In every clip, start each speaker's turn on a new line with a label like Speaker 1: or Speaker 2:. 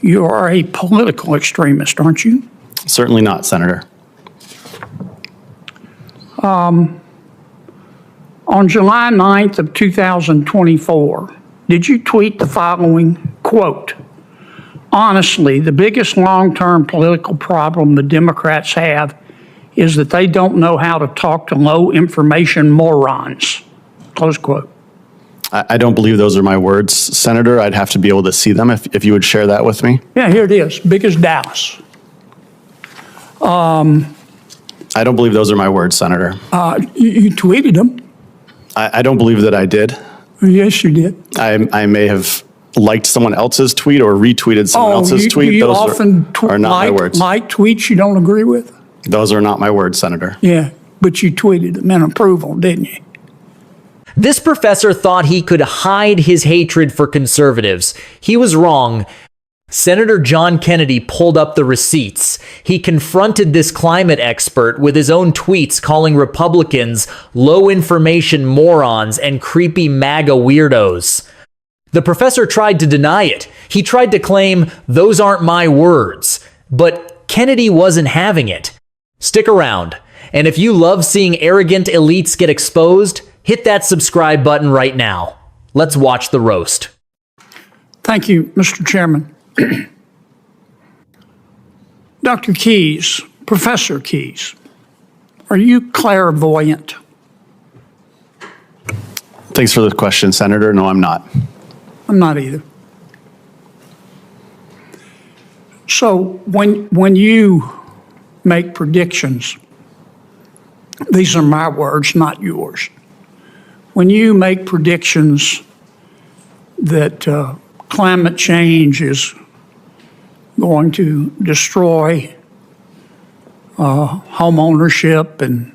Speaker 1: You are a political extremist, aren't you?
Speaker 2: Certainly not, Senator.
Speaker 1: On July 9th of 2024, did you tweet the following, quote, "Honestly, the biggest long-term political problem the Democrats have is that they don't know how to talk to low-information morons," close quote.
Speaker 2: I don't believe those are my words, Senator. I'd have to be able to see them if you would share that with me.
Speaker 1: Yeah, here it is, big as Dallas.
Speaker 2: I don't believe those are my words, Senator.
Speaker 1: You tweeted them.
Speaker 2: I don't believe that I did.
Speaker 1: Yes, you did.
Speaker 2: I may have liked someone else's tweet or retweeted someone else's tweet.
Speaker 1: You
Speaker 2: Those
Speaker 1: often
Speaker 2: are not my words.
Speaker 1: like tweets you don't agree with?
Speaker 2: Those are not my words, Senator.
Speaker 1: Yeah, but you tweeted them in approval, didn't you?
Speaker 3: This professor thought he could hide his hatred for conservatives. He was wrong. Senator John Kennedy pulled up the receipts. He confronted this climate expert with his own tweets calling Republicans low-information morons and creepy MAGA weirdos. The professor tried to deny it. He tried to claim, "Those aren't my words." But Kennedy wasn't having it. Stick around. And if you love seeing arrogant elites get exposed, hit that subscribe button right now. Let's watch the roast.
Speaker 1: Thank you, Mr. Chairman. Dr. Keyes, Professor Keyes, are you clairvoyant?
Speaker 2: Thanks for the question, Senator. No, I'm not.
Speaker 1: I'm not either. So when you make predictions, these are my words, not yours. When you make predictions that climate change is going to destroy home ownership and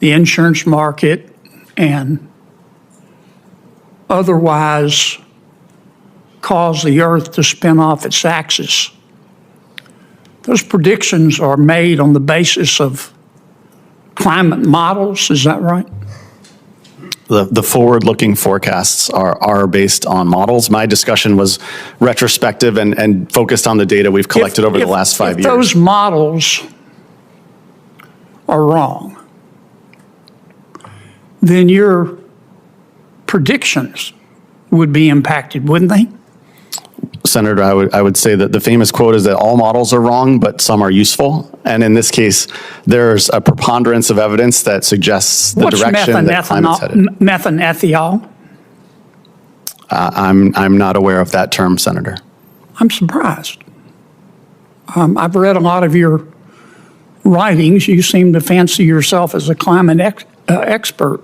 Speaker 1: the insurance market and otherwise cause the earth to spin off its axis. Those predictions are made on the basis of climate models, is that right?
Speaker 2: The forward-looking forecasts are based on models. My discussion was retrospective and focused on the data we've collected over the last 5 years.
Speaker 1: If those models are wrong, then your predictions would be impacted, wouldn't they?
Speaker 2: Senator, I would say that the famous quote is that all models are wrong, but some are useful. And in this case, there's a preponderance of evidence that suggests the direction that climate's headed.
Speaker 1: Methanethiol?
Speaker 2: I'm not aware of that term, Senator.
Speaker 1: I'm surprised. I've read a lot of your writings. You seem to fancy yourself as a climate expert.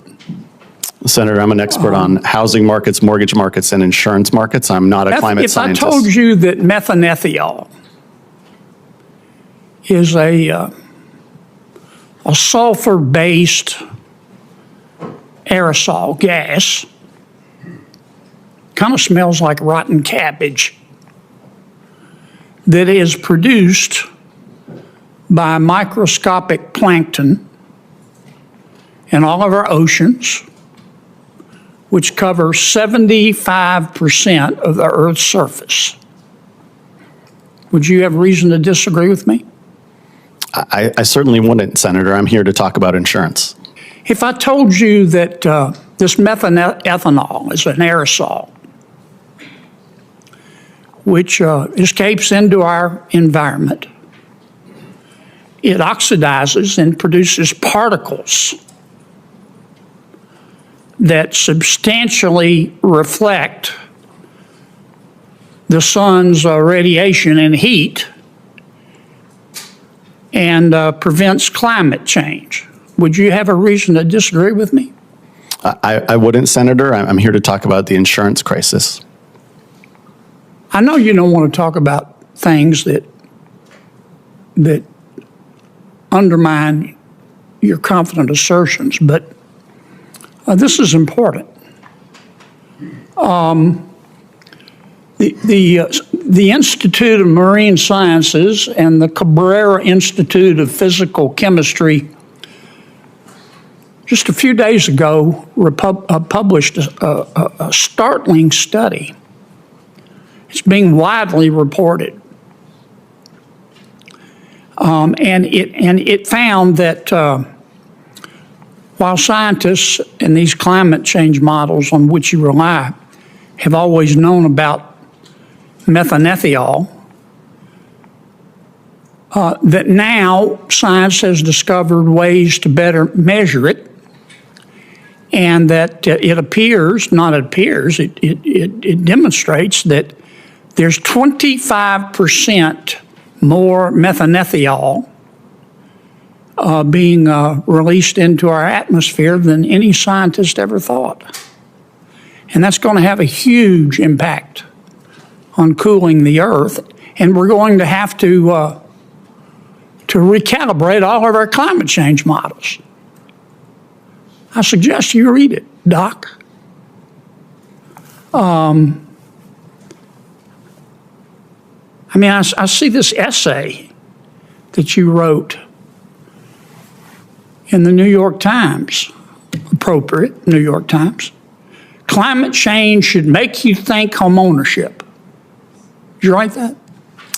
Speaker 2: Senator, I'm an expert on housing markets, mortgage markets, and insurance markets. I'm not a climate scientist.
Speaker 1: If I told you that methanethiol is a sulfur-based aerosol gas, kind of smells like rotten cabbage, that is produced by microscopic plankton in all of our oceans, which cover 75% of the Earth's surface. Would you have reason to disagree with me?
Speaker 2: I certainly wouldn't, Senator. I'm here to talk about insurance.
Speaker 1: If I told you that this methanethanol is an aerosol, which escapes into our environment, it oxidizes and produces particles that substantially reflect the sun's radiation and heat and prevents climate change. Would you have a reason to disagree with me?
Speaker 2: I wouldn't, Senator. I'm here to talk about the insurance crisis.
Speaker 1: I know you don't want to talk about things that undermine your confident assertions, but this is important. The Institute of Marine Sciences and the Cabrera Institute of Physical Chemistry just a few days ago published a startling study. It's being widely reported. And it found that while scientists and these climate change models on which you rely have always known about methanethiol, that now science has discovered ways to better measure it, and that it demonstrates that there's 25% more methanethiol being released into our atmosphere than any scientist ever thought. And that's going to have a huge impact on cooling the earth, and we're going to have to recalibrate all of our climate change models. I suggest you read it, Doc. I see this essay that you wrote in the New York Times, appropriate, New York Times. Climate change should make you think home ownership. Did you write that?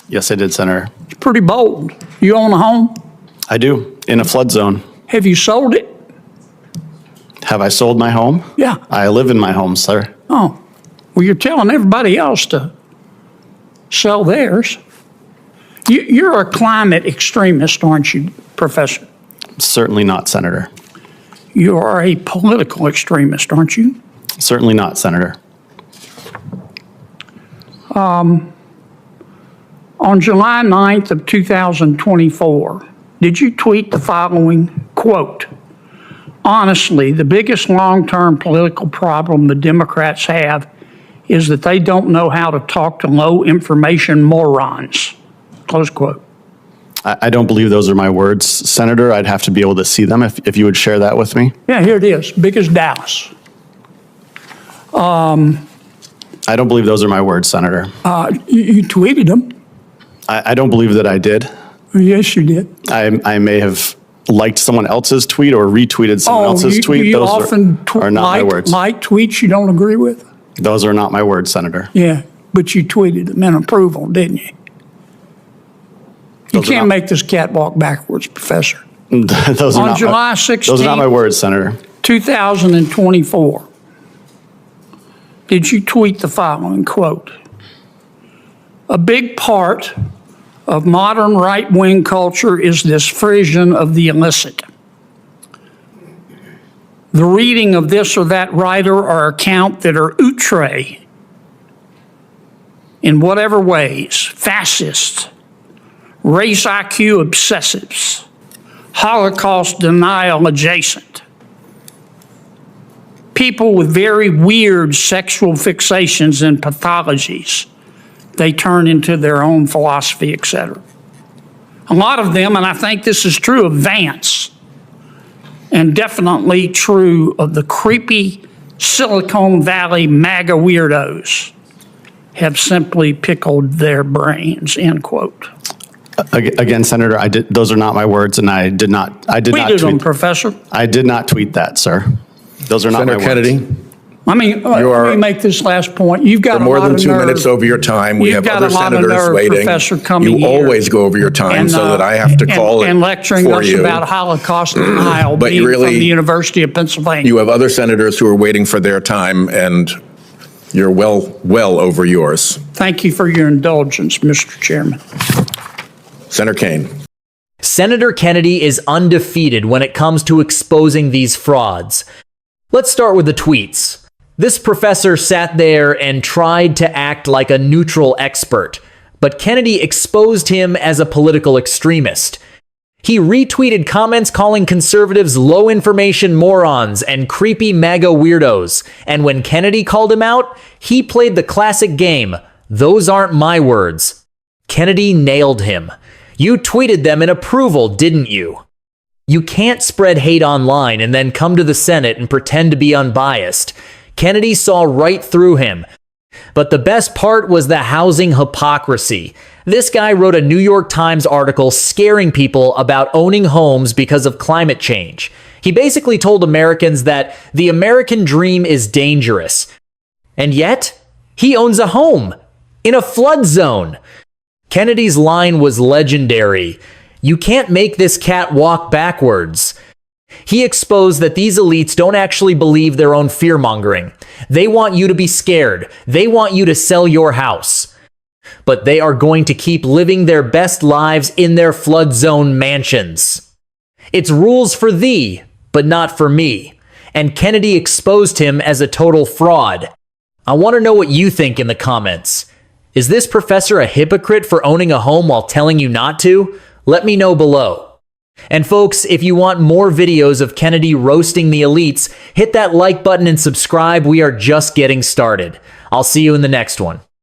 Speaker 2: Yes, I did, Senator.
Speaker 1: It's pretty bold. You own a home?
Speaker 2: I do, in a flood zone.
Speaker 1: Have you sold it?
Speaker 2: Have I sold my home?
Speaker 1: Yeah.
Speaker 2: I live in my home, sir.
Speaker 1: Oh, well, you're telling everybody else to sell theirs. You're a climate extremist, aren't you, Professor?
Speaker 2: Certainly not, Senator.
Speaker 1: You are a political extremist, aren't you?
Speaker 2: Certainly not, Senator.
Speaker 1: On July 9th of 2024, did you tweet the following, quote, honestly, the biggest long-term political problem the Democrats have is that they don't know how to talk to low-information morons, close quote.
Speaker 2: I don't believe those are my words, Senator. I'd have to be able to see them if you would share that with me.
Speaker 1: Yeah, here it is, big as Dallas.
Speaker 2: I don't believe those are my words, Senator.
Speaker 1: You tweeted them.
Speaker 2: I don't believe that I did.
Speaker 1: Yes, you did.
Speaker 2: I may have liked someone else's tweet or retweeted someone else's tweet.
Speaker 1: You
Speaker 2: Those
Speaker 1: often
Speaker 2: are not my words.
Speaker 1: like tweets you don't agree with?
Speaker 2: Those are not my words, Senator.
Speaker 1: Yeah, but you tweeted them in approval, didn't you? You
Speaker 2: Those are
Speaker 1: can't
Speaker 2: not-
Speaker 1: make this cat walk backwards, Professor.
Speaker 2: Those are
Speaker 1: On
Speaker 2: not
Speaker 1: July
Speaker 2: my,
Speaker 1: 16th,
Speaker 2: those are not my words, Senator.
Speaker 1: 2024, did you tweet the following, quote, a big part of modern right-wing culture is this frisson of the illicit. The reading of this or that writer or account that are outre in whatever ways, fascists, race IQ obsessives, Holocaust denial adjacent, people with very weird sexual fixations and pathologies they turn into their own philosophy, etc. A lot of them, and I think this is true of Vance, and definitely true of the creepy Silicon Valley MAGA weirdos, have simply pickled their brains, end quote.
Speaker 2: Again, Senator, those are not my words, and I did not
Speaker 1: Tweeted them,
Speaker 2: tweet.
Speaker 1: Professor.
Speaker 2: I did not tweet that, sir. Those are not
Speaker 4: Senator
Speaker 2: my
Speaker 4: Kennedy,
Speaker 2: words.
Speaker 1: I mean, let me make this last point. You've got
Speaker 4: you're
Speaker 1: a
Speaker 4: more
Speaker 1: lot
Speaker 4: than
Speaker 1: of
Speaker 4: 2
Speaker 1: nerve.
Speaker 4: minutes over your time. We
Speaker 1: You've
Speaker 4: have
Speaker 1: got
Speaker 4: other
Speaker 1: a lot of
Speaker 4: senators
Speaker 1: nerve,
Speaker 4: waiting.
Speaker 1: Professor, coming
Speaker 4: You
Speaker 1: here
Speaker 4: always go over your time so that I have to call it
Speaker 1: and lecturing
Speaker 4: for
Speaker 1: us
Speaker 4: you.
Speaker 1: about Holocaust denial
Speaker 4: But
Speaker 1: being
Speaker 4: you really-
Speaker 1: from the University of Pennsylvania.
Speaker 4: You have other senators who are waiting for their time, and you're well over yours.
Speaker 1: Thank you for your indulgence, Mr. Chairman.
Speaker 4: Senator Kane.
Speaker 3: Senator Kennedy is undefeated when it comes to exposing these frauds. Let's start with the tweets. This professor sat there and tried to act like a neutral expert, but Kennedy exposed him as a political extremist. He retweeted comments calling conservatives low-information morons and creepy MAGA weirdos, and when Kennedy called him out, he played the classic game, "Those aren't my words." Kennedy nailed him. You tweeted them in approval, didn't you? You can't spread hate online and then come to the Senate and pretend to be unbiased. Kennedy saw right through him. But the best part was the housing hypocrisy. This guy wrote a New York Times article scaring people about owning homes because of climate change. He basically told Americans that the American dream is dangerous. And yet, he owns a home in a flood zone. Kennedy's line was legendary. You can't make this cat walk backwards. He exposed that these elites don't actually believe their own fear-mongering. They want you to be scared. They want you to sell your house. But they are going to keep living their best lives in their flood zone mansions. It's rules for thee, but not for me. And Kennedy exposed him as a total fraud. I want to know what you think in the comments. Is this professor a hypocrite for owning a home while telling you not to? Let me know below. And folks, if you want more videos of Kennedy roasting the elites, hit that like button and subscribe. We are just getting started. I'll see you in the next one.